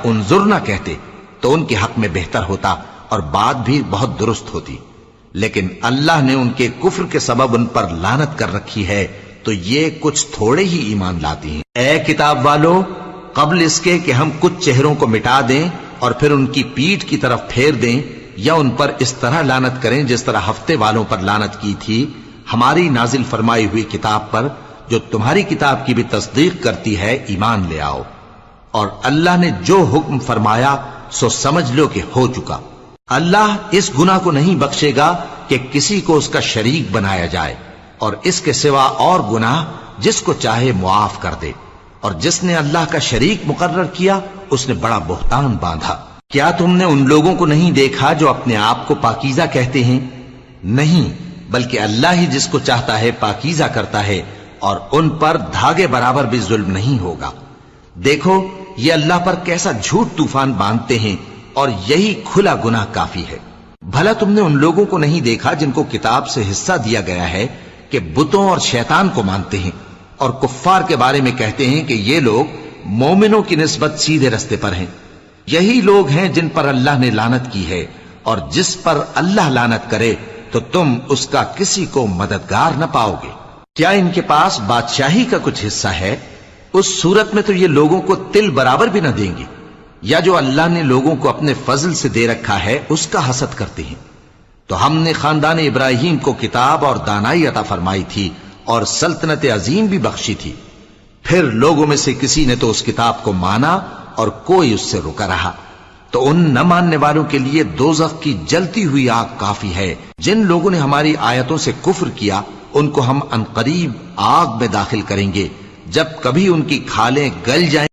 انظر نہ کہتے تو ان کے حق میں بہتر ہوتا اور بات بھی بہت درست ہوتی، لیکن اللہ نے ان کے کفر کے سبب ان پر لعنت کر رکھی ہے تو یہ کچھ تھوڑے ہی ایمان لاتے ہیں۔ اے کتاب والو، قبل اس کے کہ ہم کچھ چہروں کو مٹا دیں اور پھر ان کی پیٹھ کی طرف پھیر دیں یا ان پر اس طرح لعنت کریں جس طرح ہفتے والوں پر لعنت کی تھی، ہماری نازل فرمائی ہوئی کتاب پر جو تمہاری کتاب کی بھی تصدیق کرتی ہے ایمان لے آؤ، اور اللہ نے جو حکم فرمایا سو سمجھ لو کہ ہو چکا۔ اللہ اس گناہ کو نہیں بخشے گا کہ کسی کو اس کا شریک بنایا جائے، اور اس کے سوا اور گناہ جس کو چاہے معاف کر دے، اور جس نے اللہ کا شریک مقرر کیا اس نے بڑا بہتان باندھا۔ کیا تم نے ان لوگوں کو نہیں دیکھا جو اپنے آپ کو پاکیزہ کہتے ہیں؟ نہیں، بلکہ اللہ ہی جس کو چاہتا ہے پاکیزہ کرتا ہے، اور ان پر دھاگے برابر بھی ظلم نہیں ہوگا۔ دیکھو یہ اللہ پر کیسا جھوٹ طوفان باندھتے ہیں، اور یہی کھلا گناہ کافی ہے۔ بھلا تم نے ان لوگوں کو نہیں دیکھا جن کو کتاب سے حصہ دیا گیا ہے کہ بتوں اور شیطان کو مانتے ہیں، اور کفار کے بارے میں کہتے ہیں کہ یہ لوگ مومنوں کی نسبت سیدھے رستے پر ہیں۔ یہی لوگ ہیں جن پر اللہ نے لعنت کی ہے، اور جس پر اللہ لعنت کرے تو تم اس کا کسی کو مددگار نہ پاؤ گے۔ کیا ان کے پاس بادشاہی کا کچھ حصہ ہے؟ اس صورت میں تو یہ لوگوں کو تل برابر بھی نہ دیں گے، یا جو اللہ نے لوگوں کو اپنے فضل سے دے رکھا ہے اس کا حسد کرتے ہیں۔ تو ہم نے خاندان ابراہیم کو کتاب اور دانائی عطا فرمائی تھی اور سلطنت عظیم بھی بخشی تھی، پھر لوگوں میں سے کسی نے تو اس کتاب کو مانا اور کوئی اس سے رکا رہا، تو ان نہ ماننے والوں کے لیے دوزخ کی جلتی ہوئی آگ کافی ہے۔ جن لوگوں نے ہماری آیتوں سے کفر کیا ان کو ہم عنقریب آگ میں داخل کریں گے، جب کبھی ان کی کھالیں گل جائیں